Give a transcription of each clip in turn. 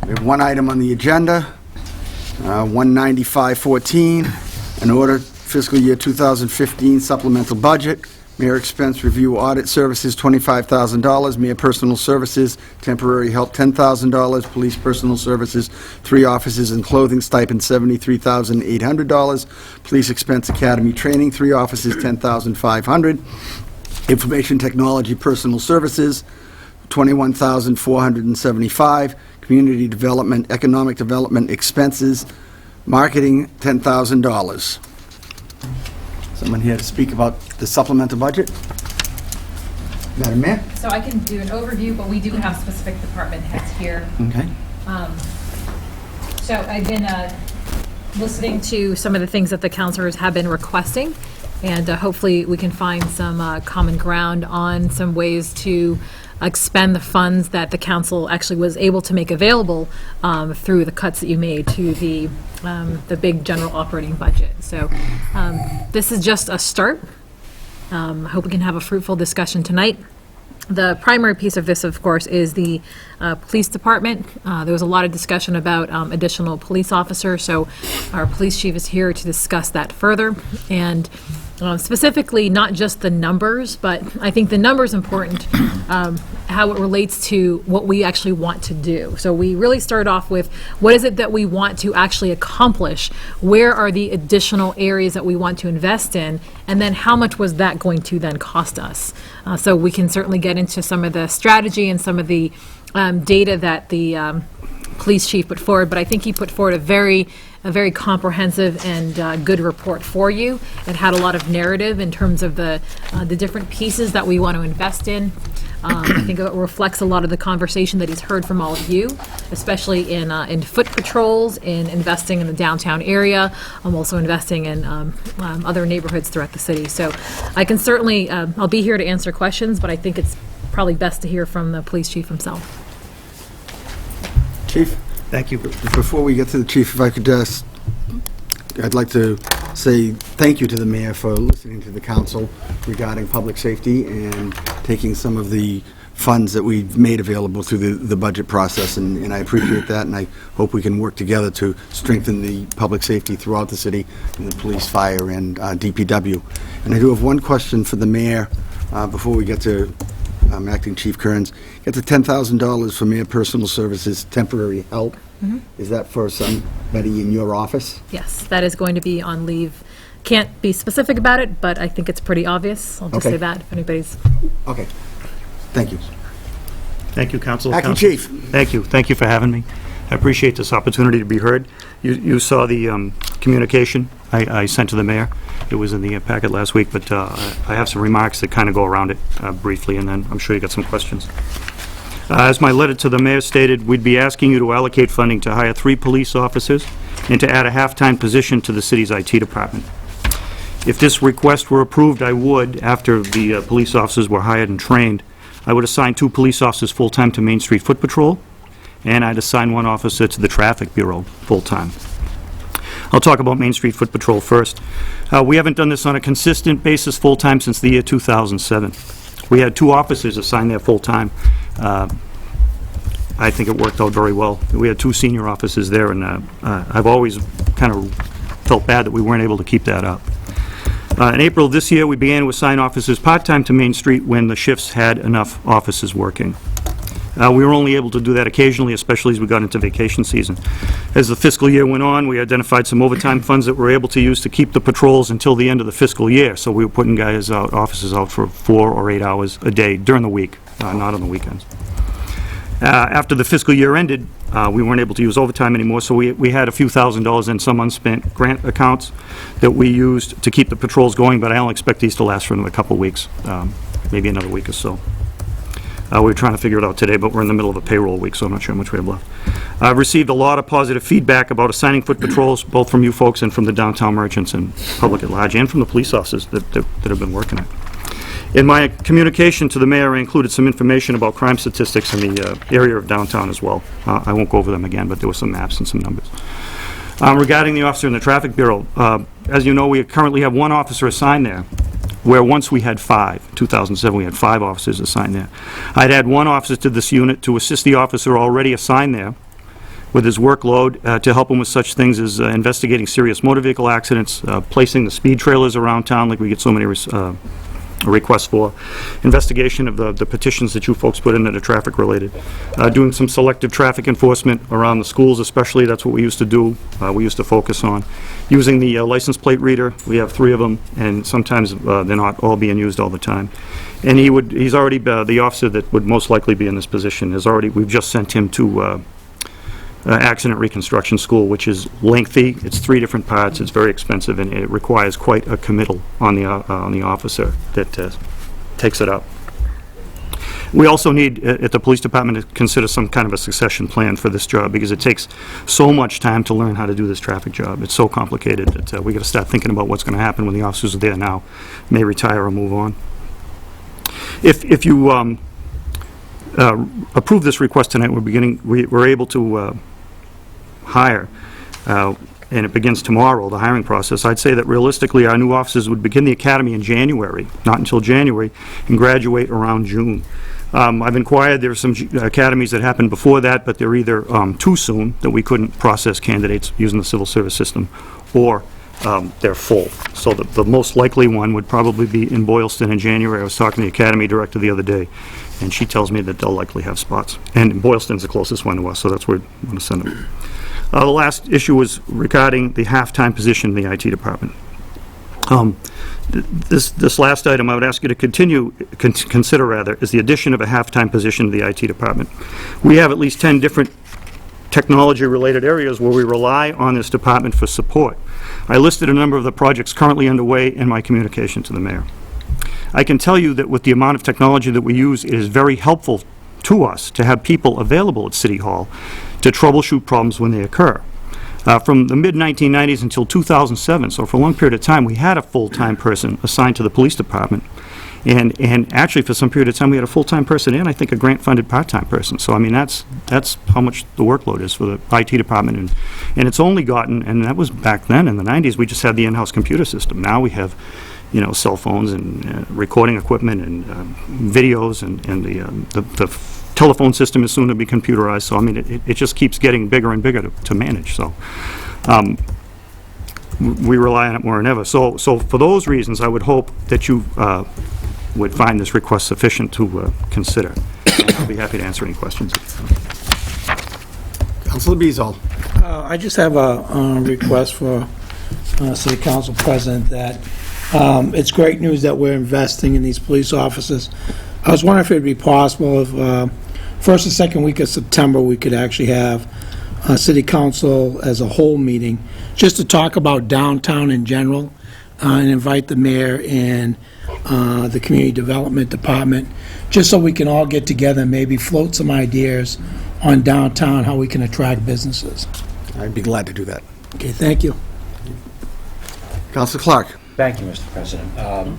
We have one item on the agenda, 19514, an order fiscal year 2015 supplemental budget. Mayor expense review audit services, $25,000. Mayor personal services, temporary help, $10,000. Police personal services, 3 offices and clothing stipend, $73,800. Police expense academy training, 3 offices, $10,500. Information technology personal services, $21,475. Community development, economic development expenses, marketing, $10,000. Someone here to speak about the supplemental budget? Madam Mayor? So I can do an overview, but we do have specific department heads here. Okay. So I've been listening to some of the things that the councilors have been requesting, and hopefully we can find some common ground on some ways to expend the funds that the council actually was able to make available through the cuts that you made to the big general operating budget. So this is just a start. I hope we can have a fruitful discussion tonight. The primary piece of this, of course, is the police department. There was a lot of discussion about additional police officers, so our police chief is here to discuss that further. And specifically, not just the numbers, but I think the number is important, how it relates to what we actually want to do. So we really start off with, what is it that we want to actually accomplish? Where are the additional areas that we want to invest in? And then how much was that going to then cost us? So we can certainly get into some of the strategy and some of the data that the police chief put forward, but I think he put forward a very comprehensive and good report for you. It had a lot of narrative in terms of the different pieces that we want to invest in. I think it reflects a lot of the conversation that he's heard from all of you, especially in foot patrols, in investing in the downtown area. I'm also investing in other neighborhoods throughout the city. So I can certainly, I'll be here to answer questions, but I think it's probably best to hear from the police chief himself. Chief? Thank you. Before we get to the chief, if I could just, I'd like to say thank you to the mayor for listening to the council regarding public safety and taking some of the funds that we've made available through the budget process, and I appreciate that, and I hope we can work together to strengthen the public safety throughout the city, and the police, fire, and DPW. And I do have one question for the mayor before we get to Acting Chief Kearns. Get the $10,000 for mayor personal services, temporary help. Mm-hmm. Is that for somebody in your office? Yes, that is going to be on leave. Can't be specific about it, but I think it's pretty obvious. I'll just say that if anybody's... Okay. Thank you. Thank you, Council. Acting Chief. Thank you. Thank you for having me. I appreciate this opportunity to be heard. You saw the communication I sent to the mayor. It was in the packet last week, but I have some remarks that kind of go around it briefly, and then I'm sure you got some questions. As my letter to the mayor stated, we'd be asking you to allocate funding to hire 3 police officers and to add a half-time position to the city's IT department. If this request were approved, I would, after the police officers were hired and trained, I would assign 2 police officers full-time to Main Street Foot Patrol, and I'd assign 1 officer to the Traffic Bureau full-time. I'll talk about Main Street Foot Patrol first. We haven't done this on a consistent basis full-time since the year 2007. We had 2 officers assigned there full-time. I think it worked out very well. We had 2 senior officers there, and I've always kind of felt bad that we weren't able to keep that up. In April of this year, we began to assign officers part-time to Main Street when the shifts had enough officers working. We were only able to do that occasionally, especially as we got into vacation season. As the fiscal year went on, we identified some overtime funds that we were able to use to keep the patrols until the end of the fiscal year. So we were putting guys out, officers out for 4 or 8 hours a day during the week, not on the weekends. After the fiscal year ended, we weren't able to use overtime anymore, so we had a few $1,000s in some unspent grant accounts that we used to keep the patrols going, but I only expect these to last for another couple of weeks, maybe another week or so. We were trying to figure it out today, but we're in the middle of a payroll week, so I'm not sure how much we have left. I've received a lot of positive feedback about assigning foot patrols, both from you folks and from the downtown merchants and public at large, and from the police officers that have been working it. In my communication to the mayor, I included some information about crime statistics in the area of downtown as well. I won't go over them again, but there were some maps and some numbers. Regarding the officer in the Traffic Bureau, as you know, we currently have 1 officer assigned there, where once we had 5. 2007, we had 5 officers assigned there. I'd add 1 officer to this unit to assist the officer already assigned there, with his workload to help him with such things as investigating serious motor vehicle accidents, placing the speed trailers around town like we get so many requests for, investigation of the petitions that you folks put in that are traffic-related, doing some selective traffic enforcement around the schools especially. That's what we used to do. We used to focus on using the license plate reader. We have 3 of them, and sometimes they're not all being used all the time. And he's already, the officer that would most likely be in this position we've just sent him to accident reconstruction school, which is lengthy. It's 3 different parts. It's very expensive, and it requires quite a committal on the officer that takes it up. We also need, at the police department, to consider some kind of a succession plan for this job, because it takes so much time to learn how to do this traffic job. It's so complicated that we got to start thinking about what's going to happen when the officers are there now may retire or move on. If you approve this request tonight, we're able to hire, and it begins tomorrow, the hiring process. I'd say that realistically, our new officers would begin the academy in January, not until January, and graduate around June. I've inquired, there are some academies that happened before that, but they're either too soon, that we couldn't process candidates using the civil service system, or they're full. So the most likely one would probably be in Boylston in January. I was talking to the academy director the other day, and she tells me that they'll likely have spots. And Boylston's the closest one to us, so that's where we want to send them. The last issue was regarding the half-time position in the IT department. This last item I would ask you to consider is the addition of a half-time position to the IT department. We have at least 10 different technology-related areas where we rely on this department for support. I listed a number of the projects currently underway in my communication to the mayor. I can tell you that with the amount of technology that we use, it is very helpful to us to have people available at City Hall to troubleshoot problems when they occur. From the mid-1990s until 2007, so for a long period of time, we had a full-time person assigned to the police department. And actually, for some period of time, we had a full-time person and I think a grant-funded part-time person. So, I mean, that's how much the workload is for the IT department. And it's only gotten, and that was back then in the 90s, we just had the in-house computer system. Now we have, cell phones and recording equipment and videos, and the telephone system is soon to be computerized. So, I mean, it just keeps getting bigger and bigger to manage. So, we rely on it more than ever. So for those reasons, I would hope that you would find this request sufficient to consider. And I'll be happy to answer any questions. Councilor Bezal. I just have a request for City Council President that it's great news that we're investing in these police officers. I was wondering if it would be possible if first and second week of September we could actually have City Council as a whole meeting just to talk about downtown in general and invite the mayor and the Community Development Department, just so we can all get together and maybe float some ideas on downtown, how we can attract businesses. I'd be glad to do that. Okay, thank you. Councilor Clark. Thank you, Mr. President.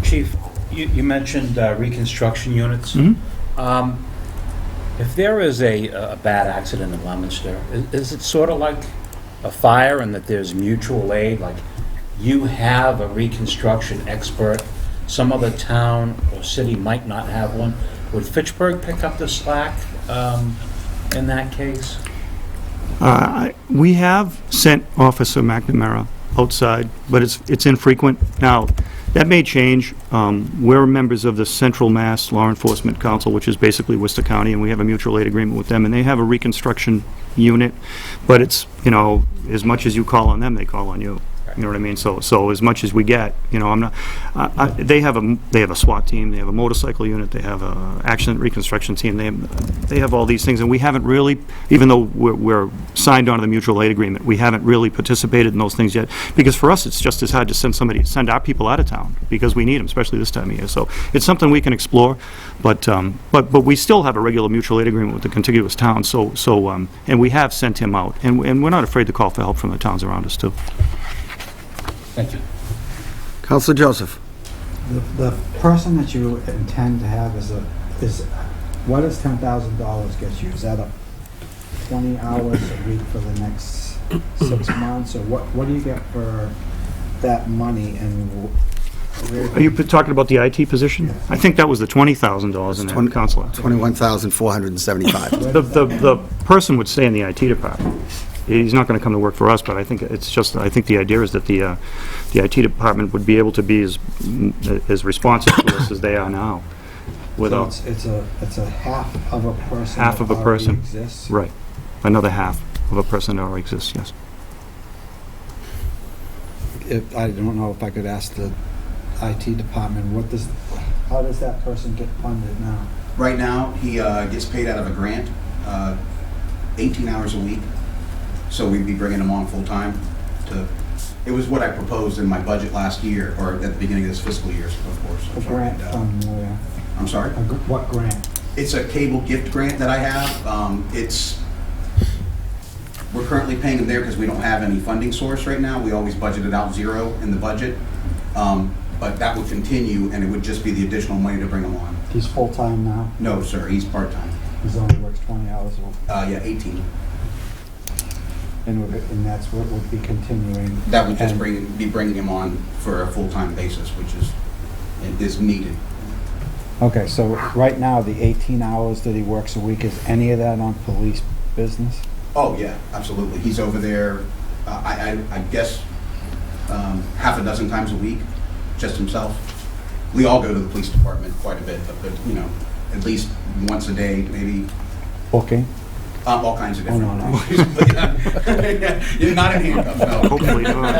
Chief, you mentioned reconstruction units. Mm-hmm. If there is a bad accident in Leominster, is it sort of like a fire and that there's mutual aid, like you have a reconstruction expert, some other town or city might not have one? Would Fitchburg pick up the slack in that case? We have sent Officer McNamara outside, but it's infrequent. Now, that may change. We're members of the Central Mass Law Enforcement Council, which is basically Worcester County, and we have a mutual aid agreement with them, and they have a reconstruction unit, but it's, as much as you call on them, they call on you. You know what I mean? So as much as we get, I'm not. They have a SWAT team. They have a motorcycle unit. They have a accident reconstruction team. They have all these things, and we haven't really, even though we're signed on to the mutual aid agreement, we haven't really participated in those things yet. Because for us, it's just as hard to send our people out of town because we need them, especially this time of year. So it's something we can explore, but we still have a regular mutual aid agreement with the contiguous towns. And we have sent him out, and we're not afraid to call for help from the towns around us too. Thank you. Councilor Joseph. The person that you intend to have is what does $10,000 get you? Is that a 20 hours a week for the next 6 months, or what do you get for that money, and Are you talking about the IT position? I think that was the $20,000 in that council. $21,475. The person would stay in the IT department. He's not going to come to work for us, but I think it's just, I think the idea is that the IT department would be able to be as responsive to us as they are now. So Without, it's a half of a person Half of that a already person. exists? right, another half of a person that already exists, yes. I don't know if I could ask the IT department, how does that person get funded now? Right now, he gets paid out of a grant, 18 hours a week. So we'd be bringing him on full-time it was what I proposed in my budget last year, or at the beginning of this fiscal year, of course. A grant from where? I'm sorry? What grant? It's a cable gift grant that I have. We're currently paying him there because we don't have any funding source right now. We always budgeted out zero in the budget. But that would continue, and it would just be the additional money to bring him on. He's full-time now? No, sir, he's part-time. He only works 20 hours a week? Yeah, 18. And that's what would be continuing? That would just And- be bringing him on for a full-time basis, which is needed. Okay, so right now, the 18 hours that he works a week, is any of that on police business? Oh, yeah, absolutely. He's over there, I guess, half a dozen times a week, just himself. We all go to the police department quite a bit, but at least once a day, maybe, Booking? all kinds of Oh, different. no. You're not in handcuffs, no. Hopefully not.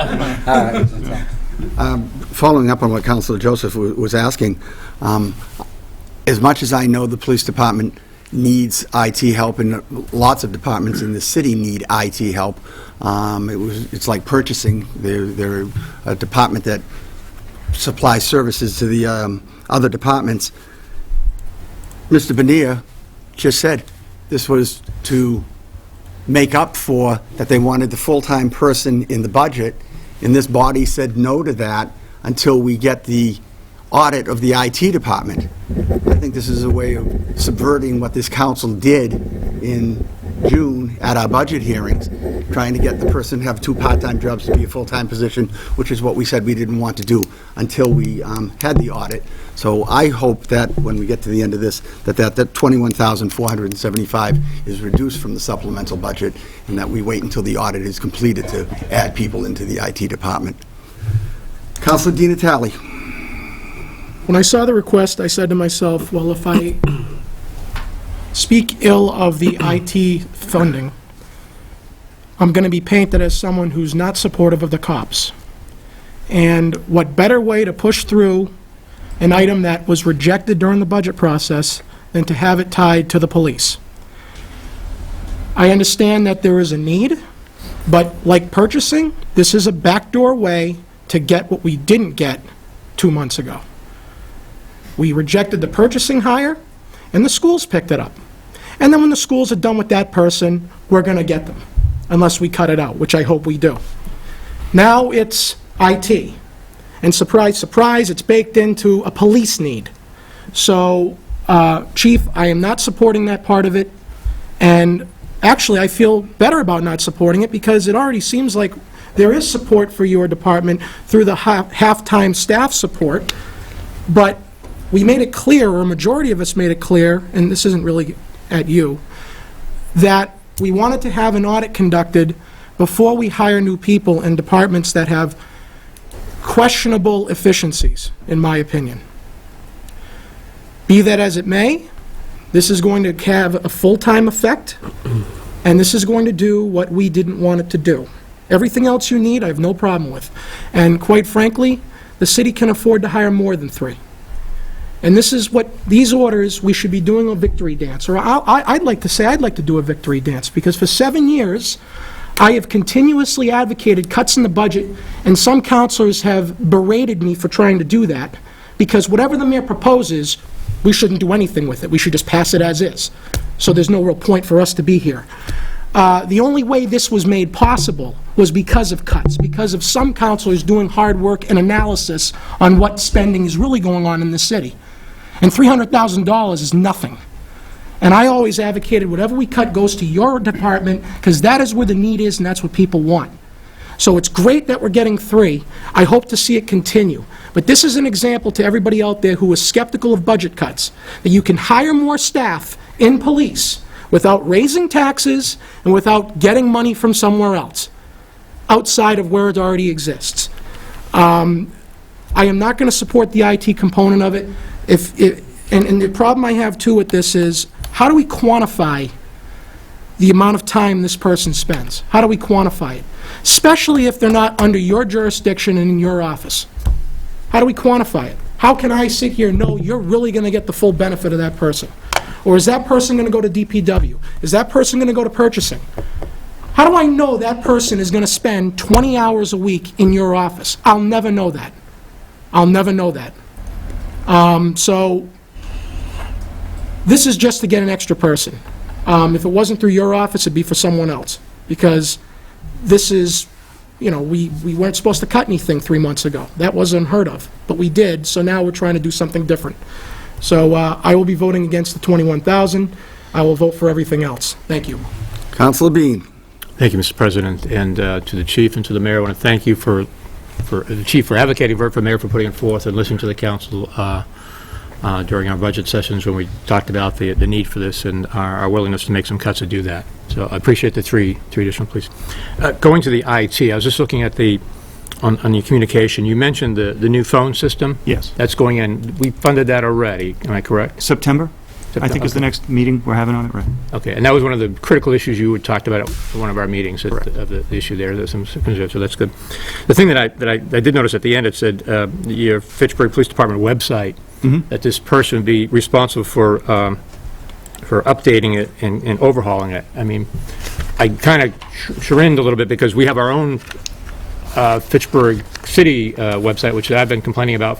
All right, that's Following up on what Councilor Joseph was asking, as much as I know the police department needs IT help, and lots of departments in the city need IT help, it's like purchasing. They're a department that supplies services to the other departments. Mr. Bonilla just said this was to make up for that they wanted the full-time person in the budget, and this body said no to that until we get the audit of the IT department. I think this is a way of subverting what this council did in June at our budget hearings, trying to get the person to have 2 part-time jobs to be a full-time position, which is what we said we didn't want to do until we had the audit. So I hope that when we get to the end of this, that $21,475 is reduced from the supplemental budget, and that we wait until the audit is completed to add people into the IT department. Councilor Di Natale. When I saw the request, I said to myself, well, if I speak ill of the IT funding, I'm going to be painted as someone who's not supportive of the cops. And what better way to push through an item that was rejected during the budget process than to have it tied to the police? I understand that there is a need, but like purchasing, this is a backdoor way to get what we didn't get 2 months ago. We rejected the purchasing hire, and the schools picked it up. And then when the schools are done with that person, we're going to get them, unless we cut it out, which I hope we do. Now it's IT. And surprise, surprise, it's baked into a police need. So, Chief, I am not supporting that part of it. And actually, I feel better about not supporting it because it already seems like there is support for your department through the half-time staff support. But we made it clear, or a majority of us made it clear, and this isn't really at you, that we wanted to have an audit conducted before we hire new people in departments that have questionable efficiencies, in my opinion. Be that as it may, this is going to have a full-time effect, and this is going to do what we didn't want it to do. Everything else you need, I have no problem with. And quite frankly, the city can afford to hire more than 3. And this is what, these orders, we should be doing a victory dance. Or I'd like to say I'd like to do a victory dance, because for 7 years, I have continuously advocated cuts in the budget, and some councilors have berated me for trying to do that, because whatever the mayor proposes, we shouldn't do anything with it. We should just pass it as is. So there's no real point for us to be here. The only way this was made possible was because of cuts, because of some councilors doing hard work and analysis on what spending is really going on in the city. And $300,000 is nothing. And I always advocated whatever we cut goes to your department, because that is where the need is and that's what people want. So it's great that we're getting 3. I hope to see it continue. But this is an example to everybody out there who is skeptical of budget cuts, that you can hire more staff in police without raising taxes and without getting money from somewhere else, outside of where it already exists. I am not going to support the IT component of it. And the problem I have, too, with this is, how do we quantify the amount of time this person spends? How do we quantify it? Especially if they're not under your jurisdiction and in your office. How do we quantify it? How can I sit here and know you're really going to get the full benefit of that person? Or is that person going to go to DPW? Is that person going to go to purchasing? How do I know that person is going to spend 20 hours a week in your office? I'll never know that. I'll never know that. So this is just to get an extra person. If it wasn't through your office, it'd be for someone else. Because this is, you know, we weren't supposed to cut anything 3 months ago. That wasn't unheard of. But we did, so now we're trying to do something different. So I will be voting against the $21,000. I will vote for everything else. Thank you. Councilor Bean. Thank you, Mr. President, and to the chief and to the mayor. I want to thank you for the chief for advocating for the mayor for putting it forth and listening to the council during our budget sessions when we talked about the need for this and our willingness to make some cuts to do that. So I appreciate the three additional police. Going to the IT, I was just looking at on the communication. You mentioned the new phone system. Yes. That's going in. We funded that already. Am I correct? September, I think, is the next meeting we're having on it, right? Okay, and that was one of the critical issues you had talked about at one of our meetings, of the issue there. There's some concerns, so that's good. The thing that I did notice at the end, it said your Fitchburg Police Department website, that this person would be responsible for updating it and overhauling it. I mean, I kind of chagrined a little bit because we have our own Fitchburg City website, which I've been complaining about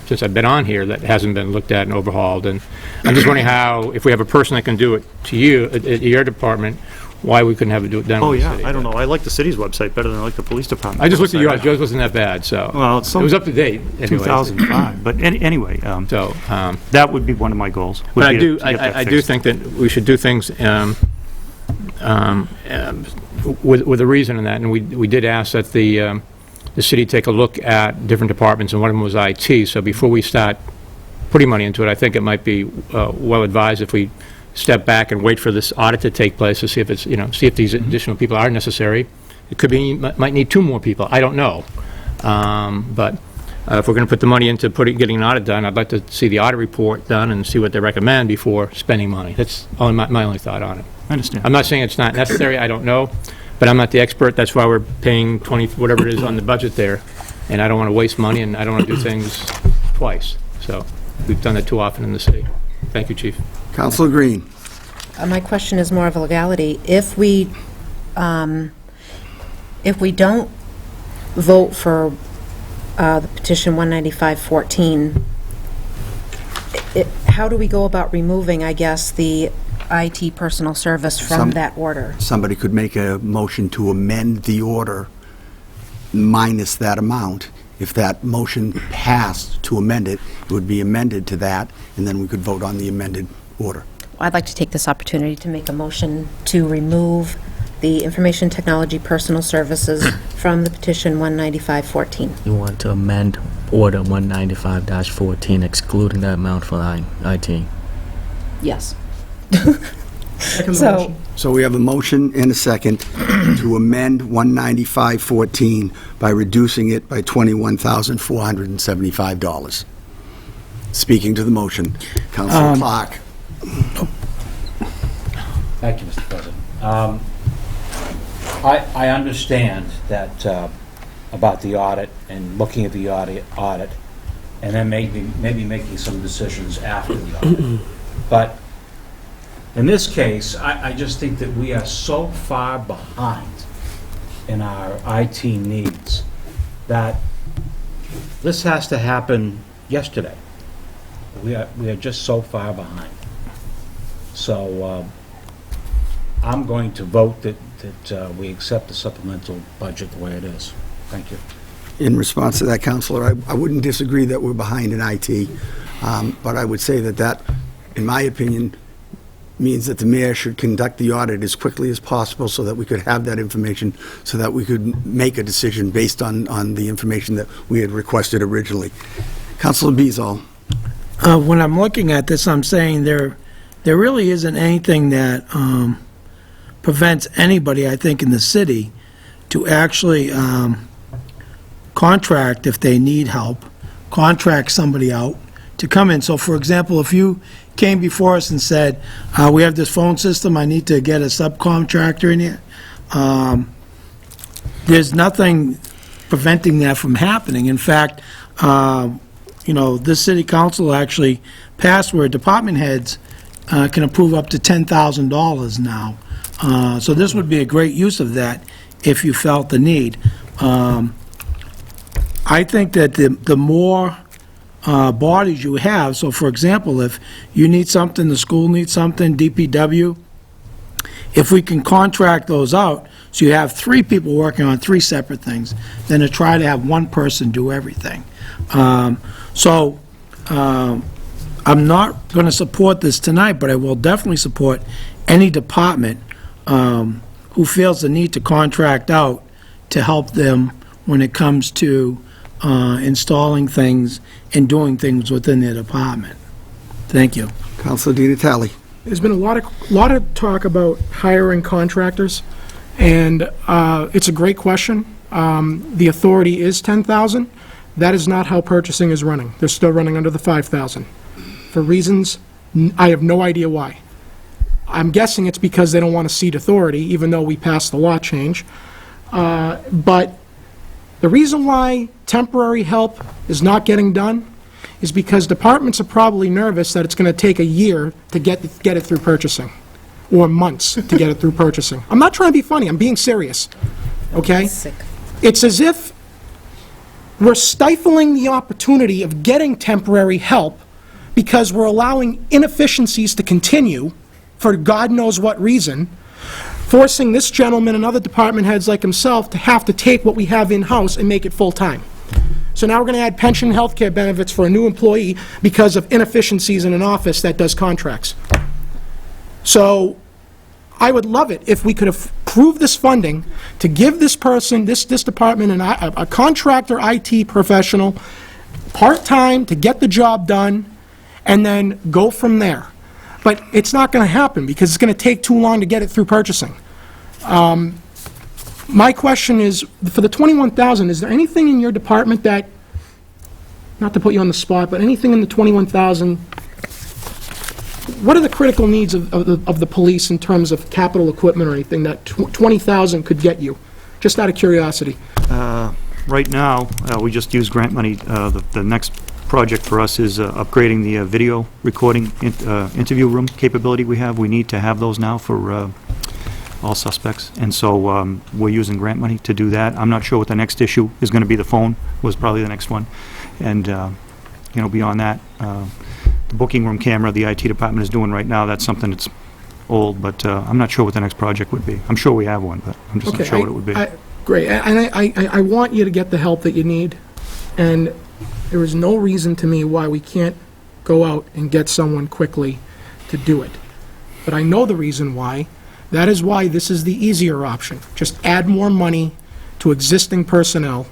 since I've been on here, that hasn't been looked at and overhauled. And I'm just wondering how, if we have a person that can do it to you, at your department, why we couldn't have it done Oh, with the yeah, city. I don't know. I like the city's website better than I like the police department. I just looked at yours. website. Yours wasn't that bad, so. Well, it's It was up to date, anyways. 2005, but anyway, So, that would be one of my goals. would but be to get that I do fixed. think that we should do things with a reason in that, and we did ask that the city take a look at different departments, and one of them was IT. So before we start putting money into it, I think it might be well advised if we step back and wait for this audit to take place to see if it's, see if these additional people are necessary. It could be, might need 2 more people. I don't know. But if we're going to put the money into getting an audit done, I'd like to see the audit report done and see what they recommend before spending money. That's only my only thought on it. I understand. I'm not saying it's not necessary, I don't know, but I'm not the expert. That's why we're paying 20, whatever it is on the budget there, and I don't want to waste money, and I don't want to do things twice. So we've done it too often in the city. Thank you, Chief. Councilor Green. My question is more of a legality. If we don't vote for the petition 195-14, how do we go about removing, I guess, the IT personal service from that order? Somebody could make a motion to amend the order minus that amount. If that motion passed to amend it, it would be amended to that, and then we could vote on the amended order. I'd like to take this opportunity to make a motion to remove the information technology personal services from the petition 195-14. You want to amend Order 195-14, excluding that amount for IT. Yes. Second So- motion. So we have a motion and a second to amend 195-14 by reducing it by $21,475. Speaking to the motion, Councilor Clark. Thank you, Mr. President. I understand that, about the audit and looking at the audit, and then maybe making some decisions after the audit. But in this case, I just think that we are so far behind in our IT needs that this has to happen yesterday. We are just so far behind. So I'm going to vote that we accept the supplemental budget the way it is. Thank you. In response to that, Councilor, I wouldn't disagree that we're behind in IT, but I would say that, in my opinion, means that the mayor should conduct the audit as quickly as possible so that we could have that information, so that we could make a decision based on the information that we had requested originally. Councilor Bezal. When I'm looking at this, I'm saying there really isn't anything that prevents anybody, I think, in the city to actually contract, if they need help, contract somebody out to come in. So, for example, if you came before us and said, we have this phone system, I need to get a subcontractor in here, there's nothing preventing that from happening. In fact, this city council actually passed where department heads can approve up to $10,000 now. So this would be a great use of that if you felt the need. I think that the more bodies you have, so for example, if you need something, the school needs something, DPW, if we can contract those out, so you have 3 people working on 3 separate things, then to try to have one person do everything. I'm not going to support this tonight, but I will definitely support any department who feels the need to contract out to help them when it comes to installing things and doing things within their department. Thank you. Councilor Di Natale. There's been a lot of talk about hiring contractors, and it's a great question. The authority is 10,000. That is not how purchasing is running. They're still running under the 5,000. For reasons, I have no idea why. I'm guessing it's because they don't want to cede authority, even though we passed the law change. But the reason why temporary help is not getting done is because departments are probably nervous that it's going to take a year to get it through purchasing, or months to get it through purchasing. I'm not trying to be funny. I'm being serious, okay? Sick. It's as if we're stifling the opportunity of getting temporary help because we're allowing inefficiencies to continue for God knows what reason, forcing this gentleman and other department heads like himself to have to take what we have in-house and make it full-time. So now we're going to add pension and health care benefits for a new employee because of inefficiencies in an office that does contracts. So I would love it if we could approve this funding to give this person, this department, a contractor IT professional, part-time to get the job done, and then go from there. But it's not going to happen because it's going to take too long to get it through purchasing. My question is, for the 21,000, is there anything in your department that, not to put you on the spot, but anything in the 21,000, what are the critical needs of the police in terms of capital equipment or anything that 20,000 could get you? Just out of curiosity. Right now, we just use grant money. The next project for us is upgrading the video recording interview room capability we have. We need to have those now for all suspects, and so we're using grant money to do that. I'm not sure what the next issue is going to be. The phone was probably the next one, and beyond that, the booking room camera the IT department is doing right now, that's something that's old, but I'm not sure what the next project would be. I'm sure we have one, but I'm just not sure what it would be. Great, and I want you to get the help that you need, and there is no reason to me why we can't go out and get someone quickly to do it. But I know the reason why. That is why this is the easier option. Just add more money to existing personnel.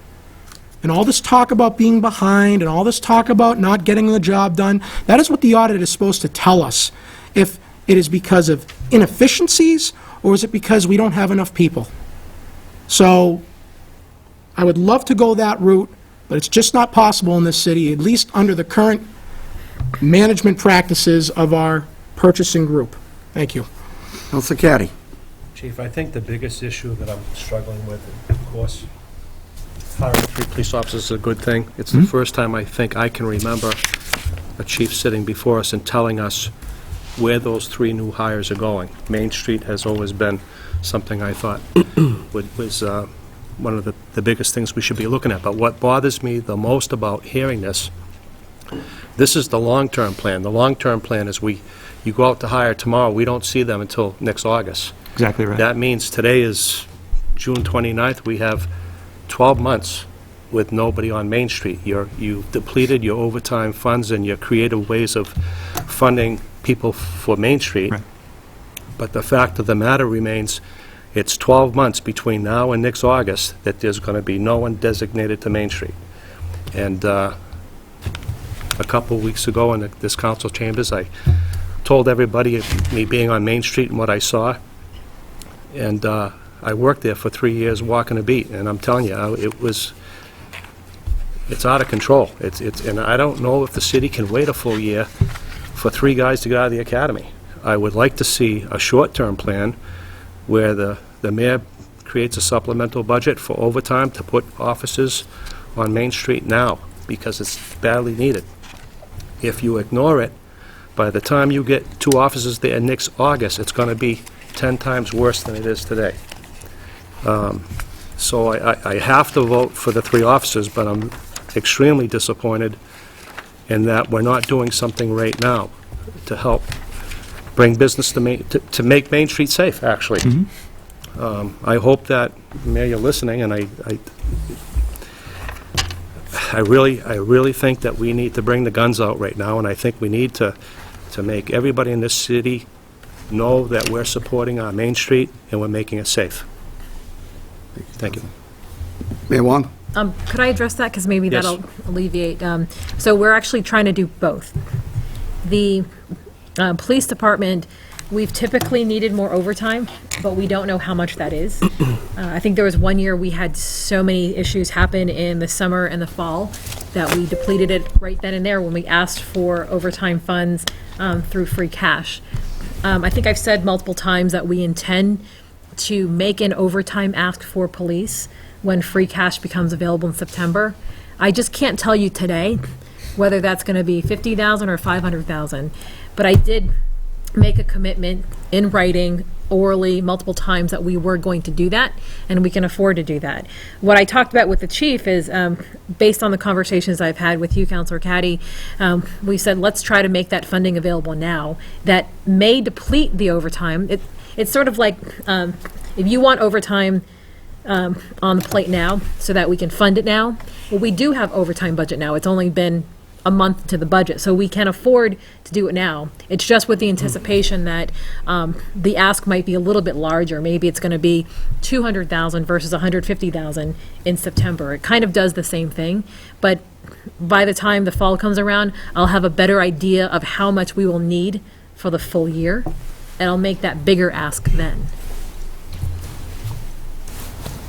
And all this talk about being behind and all this talk about not getting the job done, that is what the audit is supposed to tell us. If it is because of inefficiencies or is it because we don't have enough people? So I would love to go that route, but it's just not possible in this city, at least under the current management practices of our purchasing group. Thank you. Councilor Caddy. Chief, I think the biggest issue that I'm struggling with, and of course, hiring 3 police officers is a good thing. It's the first time I think I can remember a chief sitting before us and telling us where those 3 new hires are going. Main Street has always been something I thought was one of the biggest things we should be looking at. But what bothers me the most about hearing this is the long-term plan. The long-term plan is you go out to hire tomorrow, we don't see them until next August. Exactly right. That means today is June 29th. We have 12 months with nobody on Main Street. You've depleted your overtime funds and your creative ways of funding people for Main Street. Right. But the fact of the matter remains, it's 12 months between now and next August that there's going to be no one designated to Main Street. And a couple of weeks ago in this council chambers, I told everybody, me being on Main Street and what I saw, and I worked there for 3 years walking a beat, and I'm telling you, it's out of control. And I don't know if the city can wait a full year for 3 guys to get out of the academy. I would like to see a short-term plan where the mayor creates a supplemental budget for overtime to put officers on Main Street now, because it's badly needed. If you ignore it, by the time you get 2 officers there next August, it's going to be 10 times worse than it is today. So I have to vote for the 3 officers, but I'm extremely disappointed in that we're not doing something right now to help bring business to make Main Street safe, actually. I hope that, Mayor, you're listening, and I really think that we need to bring the guns out right now, and I think we need to make everybody in this city know that we're supporting our Main Street and we're making it safe. Thank you. Mayor Wong? Could I address that? Because maybe Yes. that'll alleviate. So we're actually trying to do both. The police department, we've typically needed more overtime, but we don't know how much that is. I think there was one year we had so many issues happen in the summer and the fall that we depleted it right then and there when we asked for overtime funds through free cash. I think I've said multiple times that we intend to make an overtime ask for police when free cash becomes available in September. I just can't tell you today whether that's going to be $50,000 or $500,000, but I did make a commitment in writing, orally, multiple times that we were going to do that, and we can afford to do that. What I talked about with the chief is, based on the conversations I've had with you, Councilor Caddy, we said, let's try to make that funding available now. That may deplete the overtime. It's sort of like, if you want overtime on the plate now so that we can fund it now, well, we do have overtime budget now. It's only been a month to the budget, so we can afford to do it now. It's just with the anticipation that the ask might be a little bit larger. Maybe it's going to be $200,000 versus $150,000 in September. It kind of does the same thing, but by the time the fall comes around, I'll have a better idea of how much we will need for the full year, and I'll make that bigger ask then.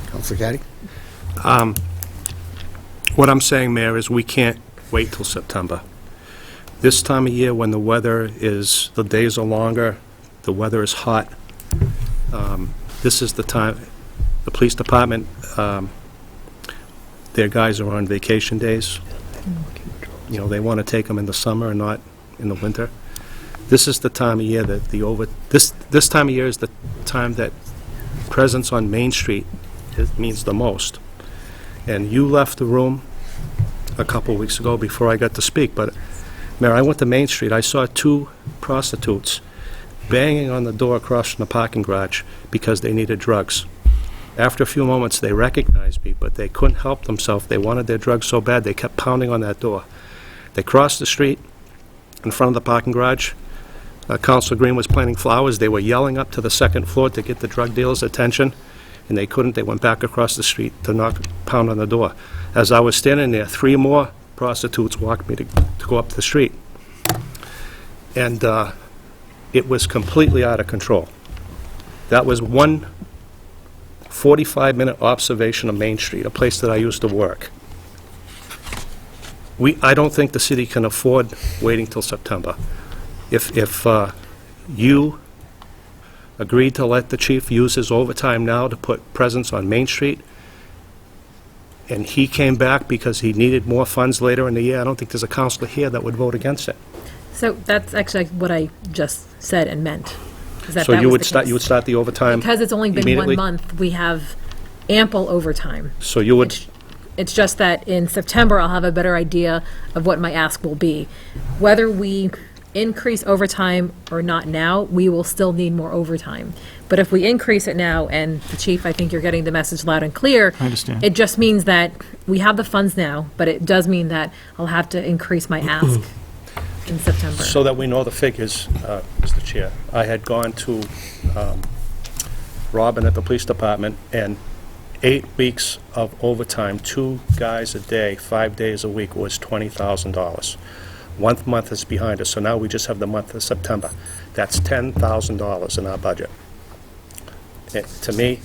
Councilor Caddy? What I'm saying, Mayor, is we can't wait till September. This time of year when the weather is, the days are longer, the weather is hot, this is the time, the police department, their guys are on vacation days. You know, they want to take them in the summer and not in the winter. This is the time of year that this time of year is the time that presence on Main Street means the most. And you left the room a couple of weeks ago before I got to speak, but Mayor, I went to Main Street, I saw 2 prostitutes banging on the door across from the parking garage because they needed drugs. After a few moments, they recognized me, but they couldn't help themselves. They wanted their drugs so bad, they kept pounding on that door. They crossed the street in front of the parking garage. Councilor Green was planting flowers. They were yelling up to the 2nd floor to get the drug dealers' attention, and they couldn't. They went back across the street to pound on the door. As I was standing there, 3 more prostitutes walked me to go up the street. And it was completely out of control. That was one 45-minute observation of Main Street, a place that I used to work. I don't think the city can afford waiting till September. If you agreed to let the chief use his overtime now to put presence on Main Street, and he came back because he needed more funds later in the year, I don't think there's a councilor here that would vote against it. So that's actually what I just said and meant. So you would start the overtime because it's only been immediately? 1 month, we have ample overtime. So you would... It's just that in September, I'll have a better idea of what my ask will be. Whether we increase overtime or not now, we will still need more overtime. But if we increase it now, and the chief, I think you're getting the message loud and clear. I understand. It just means that we have the funds now, but it does mean that I'll have to increase my ask. in September. So that we know the figures, Mr. Chair, I had gone to Robin at the police department, and 8 weeks of overtime, 2 guys a day, 5 days a week, was $20,000. 1 month is behind us, so now we just have the month of September. That's $10,000 in our budget. To me,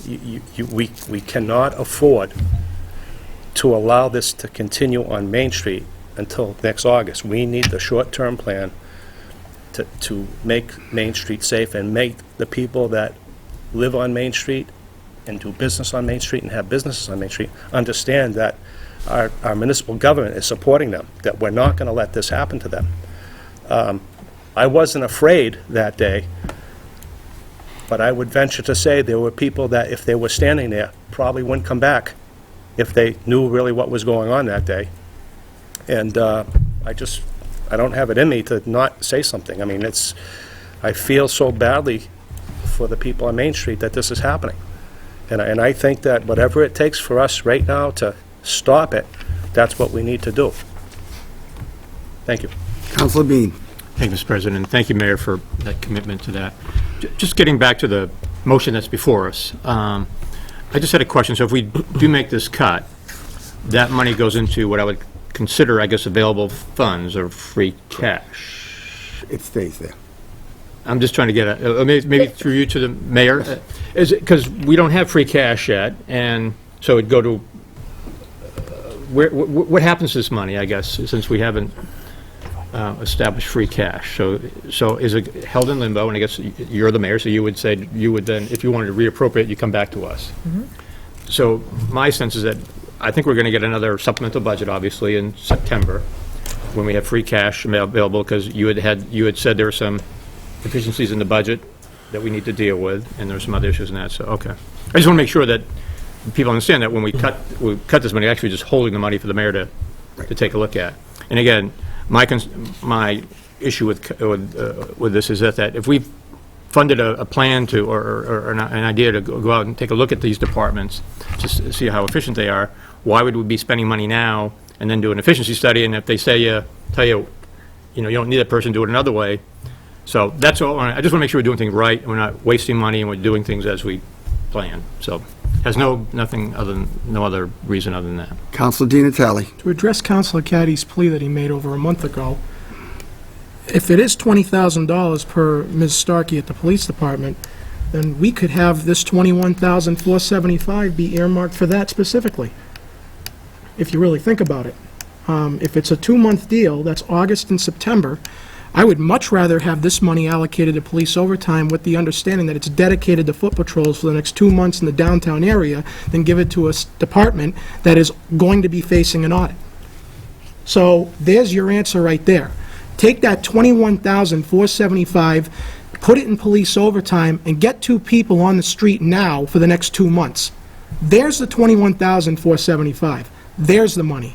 we cannot afford to allow this to continue on Main Street until next August. We need the short-term plan to make Main Street safe and make the people that live on Main Street and do business on Main Street and have businesses on Main Street understand that our municipal government is supporting them, that we're not going to let this happen to them. I wasn't afraid that day, but I would venture to say there were people that, if they were standing there, probably wouldn't come back if they knew really what was going on that day. And I don't have it in me to not say something. I mean, I feel so badly for the people on Main Street that this is happening. And I think that whatever it takes for us right now to stop it, that's what we need to do. Thank you. Councilor Bean. Thank you, Mr. President, and thank you, Mayor, for that commitment to that. Just getting back to the motion that's before us, I just had a question. So if we do make this cut, that money goes into what I would consider, I guess, available funds or free cash. It stays there. I'm just trying to get maybe through you to the mayor. Is it because we don't have free cash yet, and so it'd go to what happens to this money? I guess since we haven't established free cash, so is it held in limbo? And I guess you're the mayor, so you would say you would then, if you wanted to reappropriate, you come back to us. Mm-hmm. So my sense is that I think we're going to get another supplemental budget, obviously, in September when we have free cash available, because you had said there were some deficiencies in the budget that we need to deal with, and there's some other issues in that, so, okay. I just want to make sure that people understand that when we cut this money, actually just holding the money for the mayor to take a look at. And again, my issue with this is that if we've funded a plan to, or an idea to go out and take a look at these departments, just to see how efficient they are, why would we be spending money now and then do an efficiency study, and if they tell you, you don't need that person, do it another way. So that's all. I just want to make sure we're doing things right, and we're not wasting money, and we're doing things as we plan. So has no other reason other than that. Councilor Di Natale. To address Councilor Caddy's plea that he made over a month ago, if it is $20,000 per Ms. Starkey at the police department, then we could have this $21,475 be earmarked for that specifically, if you really think about it. If it's a 2-month deal, that's August and September, I would much rather have this money allocated to police overtime with the understanding that it's dedicated to foot patrols for the next 2 months in the downtown area than give it to a department that is going to be facing an audit. So there's your answer right there. Take that $21,475, put it in police overtime, and get 2 people on the street now for the next 2 months. There's the $21,475. There's the money.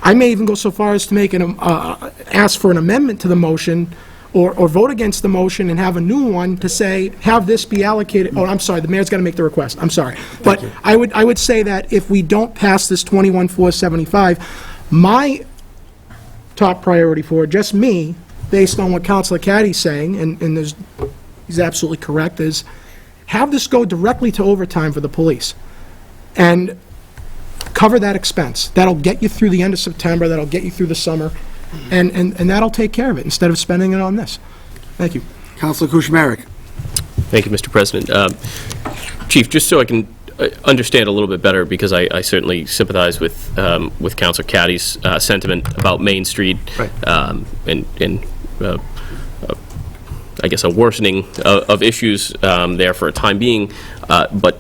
I may even go so far as to make ask for an amendment to the motion, or vote against the motion and have a new one to say, have this be allocated. Oh, I'm sorry, the mayor's got to make the request. I'm sorry. But I would say that if we don't pass this $21,475, my top priority for just me, based on what Councilor Caddy's saying, and he's absolutely correct, is have this go directly to overtime for the police. And cover that expense. That'll get you through the end of September, that'll get you through the summer, and that'll take care of it, instead of spending it on this. Thank you. Councilor Kuchmarek. Thank you, Mr. President. Chief, just so I can understand a little bit better, because I certainly sympathize with Councilor Caddy's sentiment about Main Street, right. and I guess a worsening of issues there for a time being, but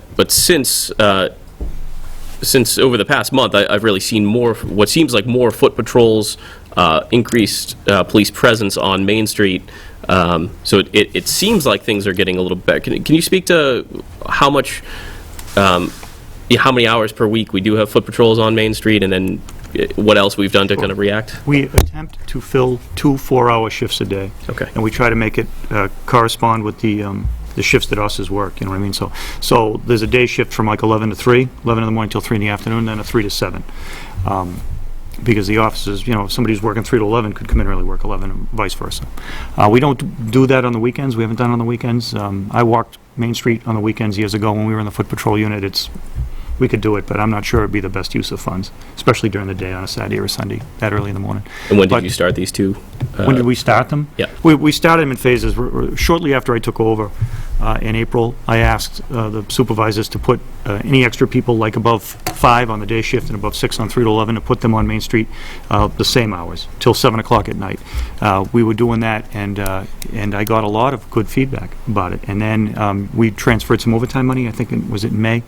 since over the past month, I've really seen what seems like more foot patrols, increased police presence on Main Street. So it seems like things are getting a little better. Can you speak to how many hours per week we do have foot patrols on Main Street, and then what else we've done to kind of react? We attempt to fill 2 4-hour shifts a day. Okay. And we try to make it correspond with the shifts that us work, you know what I mean? So there's a day shift from like 11 to 3, 11 in the morning till 3 in the afternoon, then a 3 to 7. because the officers, if somebody who's working 3 to 11 could come in and really work 11 and vice versa. We don't do that on the weekends. We haven't done it on the weekends. I walked Main Street on the weekends years ago when we were in the foot patrol unit. We could do it, but I'm not sure it'd be the best use of funds, especially during the day on a Saturday or a Sunday, that early in the morning. And when did But- you start these two? When did we start them? Yeah. We started them in phases. Shortly after I took over in April, I asked the supervisors to put any extra people, like above 5 on the day shift and above 6 on 3 to 11, to put them on Main Street the same hours, till 7 o'clock at night. We were doing that, and I got a lot of good feedback about it. And then we transferred some overtime money, I think, was it in May,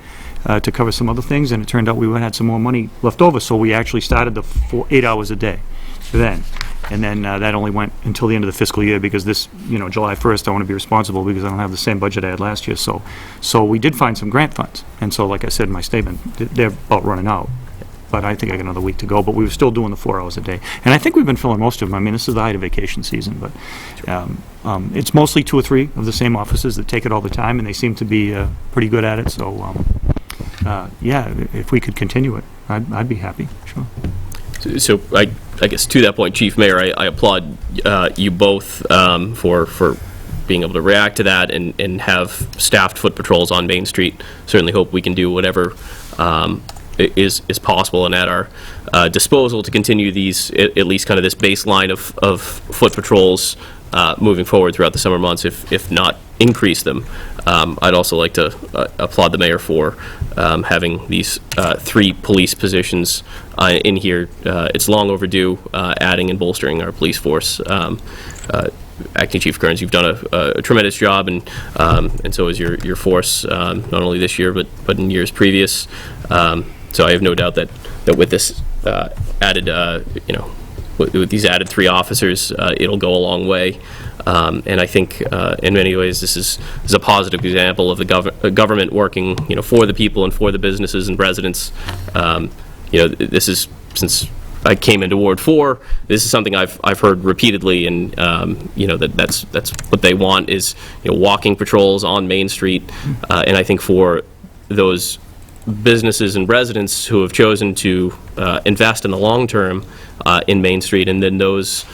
to cover some other things, and it turned out we had some more money left over, so we actually started the 8 hours a day then. And then that only went until the end of the fiscal year, because this, July 1st, I want to be responsible because I don't have the same budget I had last year. So we did find some grant funds. And so, like I said in my statement, they're about running out. But I think I got another week to go. But we were still doing the 4 hours a day. And I think we've been filling most of them. I mean, this is the height of vacation season. But it's mostly 2 or 3 of the same officers that take it all the time, and they seem to be pretty good at it. So, yeah, if we could continue it, I'd be happy, sure. So I guess to that point, Chief Mayor, I applaud you both for being able to react to that and have staffed foot patrols on Main Street. Certainly hope we can do whatever is possible and at our disposal to continue these, at least kind of this baseline of foot patrols moving forward throughout the summer months, if not increase them. I'd also like to applaud the mayor for having these 3 police positions in here. It's long overdue, adding and bolstering our police force. Acting Chief Kearns, you've done a tremendous job, and so has your force, not only this year but in years previous. So I have no doubt that with this added, with these added 3 officers, it'll go a long way. And I think in many ways this is a positive example of the government working, for the people and for the businesses and residents. This is, since I came into Ward 4, this is something I've heard repeatedly, and that's what they want is walking patrols on Main Street. And I think for those businesses and residents who have chosen to invest in the long term in Main Street, and then those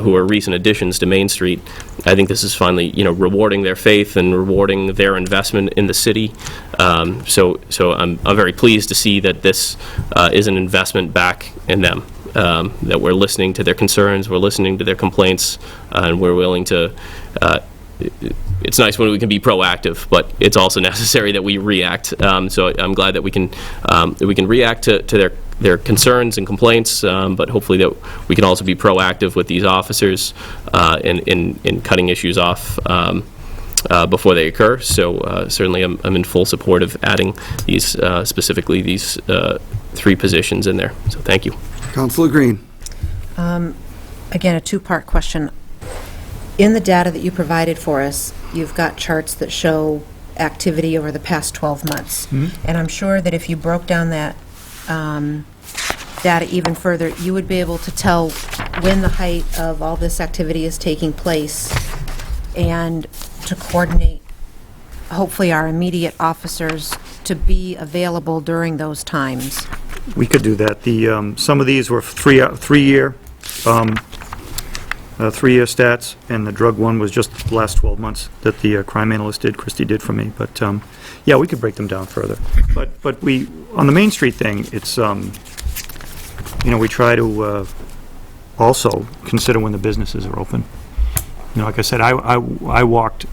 who are recent additions to Main Street, I think this is finally, rewarding their faith and rewarding their investment in the city. So I'm very pleased to see that this is an investment back in them, that we're listening to their concerns, we're listening to their complaints, and we're willing to it's nice when we can be proactive, but it's also necessary that we react. So I'm glad that we can react to their concerns and complaints, but hopefully that we can also be proactive with these officers in cutting issues off before they occur. So certainly I'm in full support of adding these, specifically these 3 positions in there. So thank you. Councilor Green. Again, a 2-part question. In the data that you provided for us, you've got charts that show activity over the past 12 months. And I'm sure that if you broke down that data even further, you would be able to tell when the height of all this activity is taking place and to coordinate, hopefully, our immediate officers to be available during those times. We could do that. Some of these were 3-year stats, and the drug one was just the last 12 months that the crime analyst Christy did for me. But yeah, we could break them down further. But we, on the Main Street thing, it's we try to also consider when the businesses are open. Like I said, I walked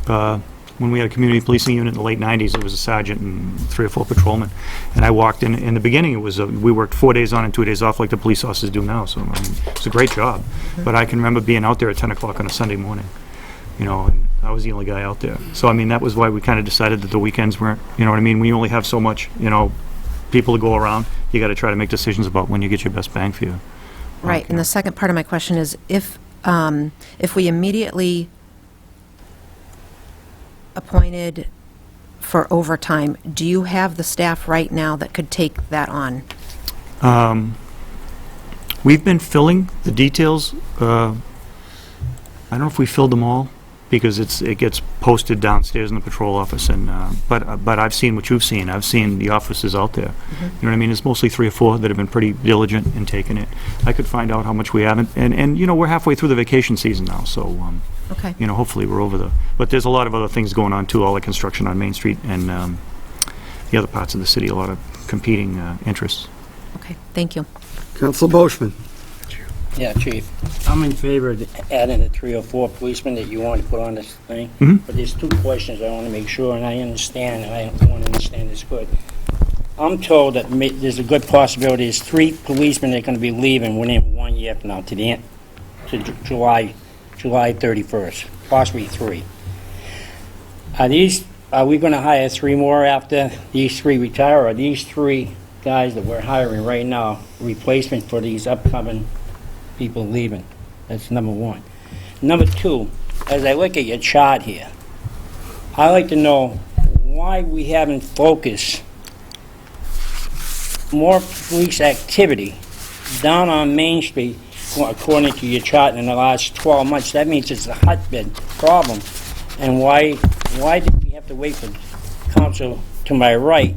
when we had a community policing unit in the late 90s. It was a sergeant and 3 or 4 patrolmen, and I walked in the beginning. It was we worked 4 days on and 2 days off, like the police officers do now. So it's a great job. But I can remember being out there at 10 o'clock on a Sunday morning, and I was the only guy out there. So that was why we kind of decided that the weekends weren't. You know what I mean? When you only have so much, people to go around, you got to try to make decisions about when you get your best bang for you. Right. And the second part of my question is, if we immediately appointed for overtime, do you have the staff right now that could take that on? We've been filling the details. I don't know if we filled them all. because it gets posted downstairs in the patrol office, and, but I've seen what you've seen. I've seen the officers out there. You know what I mean? It's mostly 3 or 4 that have been pretty diligent in taking it. I could find out how much we haven't, and, you know, we're halfway through the vacation season now, so, Okay. you know, hopefully we're over but there's a lot of other things going on too, all the construction on Main Street and, the other parts of the city, a lot of competing, interests. Okay, thank you. Counsel Boishman. Yeah, Chief, I'm in favor of adding the 3 or 4 policemen that you want to put on this thing. Mhm. But there's 2 questions I want to make sure, and I understand, and I want to understand this good. I'm told that there's a good possibility there's 3 policemen that are going to be leaving within 1 year from now to July 31st, possibly 3. Are we going to hire 3 more after these 3 retire, or are these 3 guys that we're hiring right now replacement for these upcoming people leaving? That's number 1. Number 2, as I look at your chart here, I'd like to know why we haven't focused more police activity down on Main Street, according to your chart, in the last 12 months. That means it's a hotbed problem. And why did we have to wait for council to my right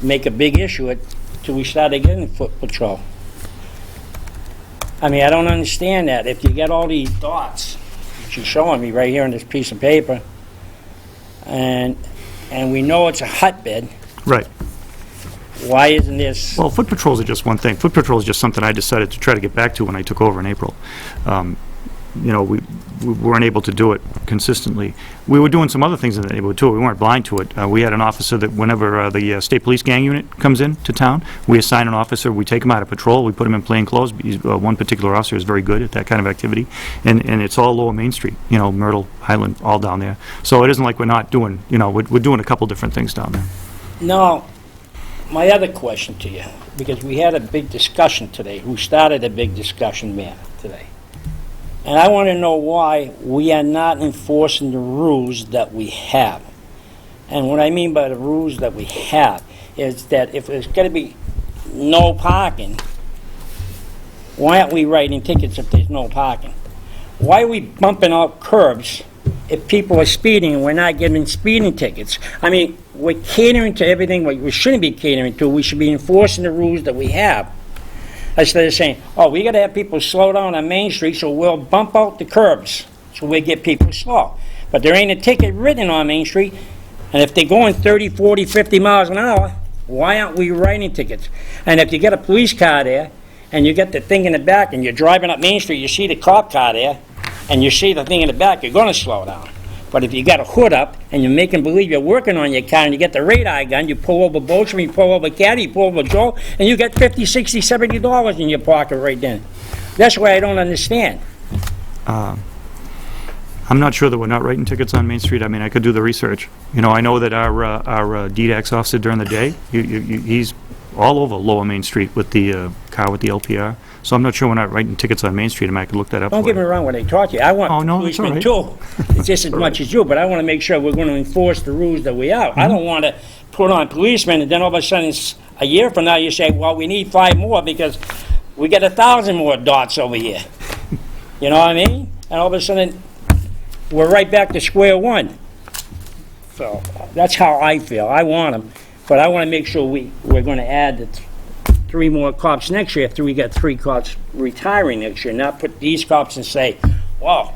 make a big issue till we started getting foot patrol? I mean, I don't understand that. If you get all these dots that you're showing me right here on this piece of paper, and we know it's a hotbed, Right. why isn't this? Well, foot patrols are just one thing. Foot patrol is just something I decided to try to get back to when I took over in April. You know, we weren't able to do it consistently. We were doing some other things in the neighborhood, too. We weren't blind to it. We had an officer that whenever the state police gang unit comes in to town, we assign an officer, we take him out of patrol, we put him in plain clothes. One particular officer is very good at that kind of activity, and it's all Lower Main Street, you know, Myrtle, Highland, all down there. So it isn't like we're not doing, you know, we're doing a couple different things down there. No. My other question to you, because we had a big discussion today, who started a big discussion, man, today? And I want to know why we are not enforcing the rules that we have. And what I mean by the rules that we have is that if there's going to be no parking, why aren't we writing tickets if there's no parking? Why are we bumping out curbs if people are speeding and we're not giving speeding tickets? I mean, we're catering to everything we shouldn't be catering to. We should be enforcing the rules that we have. Instead of saying, oh, we got to have people slow down on Main Street, so we'll bump out the curbs so we get people slow. But there ain't a ticket written on Main Street, and if they're going 30, 40, 50 miles an hour, why aren't we writing tickets? And if you get a police car there, and you get the thing in the back, and you're driving up Main Street, you see the cop car there, and you see the thing in the back, you're going to slow down. But if you got a hood up, and you're making believe you're working on your car, and you get the radar gun, you pull over Boachum, you pull over Caddy, you pull over Joe, and you get $50, $60, $70 in your pocket right then. That's why I don't understand. I'm not sure that we're not writing tickets on Main Street. I mean, I could do the research. You know, I know that our DDAX officer during the day, he's all over Lower Main Street with the car with the LPR. So I'm not sure we're not writing tickets on Main Street. I mean, I could look that up. Don't get me wrong when I talk to you. I want that's all policemen right. too. It's just as much as you, but I want to make sure we're going to enforce the rules that we have. I don't want to put on policemen and then all of a sudden, a year from now, you say, well, we need 5 more because we get 1,000 more dots over here. You know what I mean? And all of a sudden, we're right back to square one. So that's how I feel. I want them, but I want to make sure we're going to add the 3 more cops next year after we get 3 cops retiring next year, not put these cops and say, well,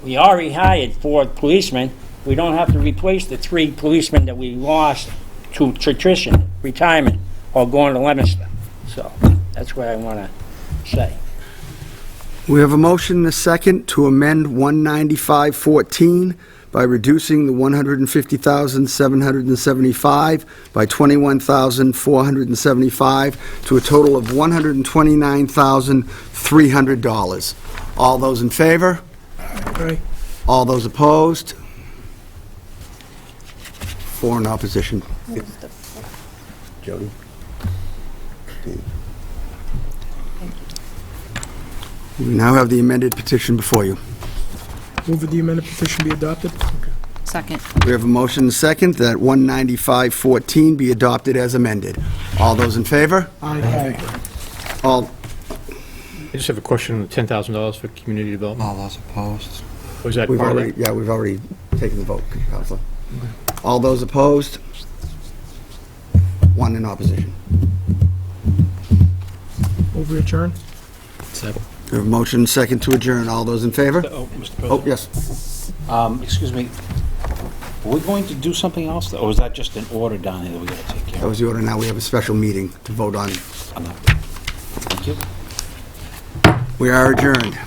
we already hired 4 policemen. We don't have to replace the 3 policemen that we lost to attrition, retirement, or going to Leominster. So that's what I want to say. We have a motion and a second to amend 195-14 by reducing the $150,775 by $21,475 to a total of $129,300. All those in favor? Aye. All those opposed? 4 in opposition. Jody? We now have the amended petition before you. Move that the amended petition be adopted. Second. We have a motion and a second that 195-14 be adopted as amended. All those in favor? Aye. All, I just have a question on the $10,000 for community development. All those opposed? Was that We've part of already, that? yeah, we've already taken the vote, Counselor. All those opposed? One in opposition. Move we adjourn? Second. We have a motion second to adjourn. All those in favor? Oh, Mr. Oh, President. yes. Excuse me, are we going to do something else, or is that just an order down here that we gotta take care That of? was the order. Now we have a special meeting to vote on. Thank you. We are adjourned.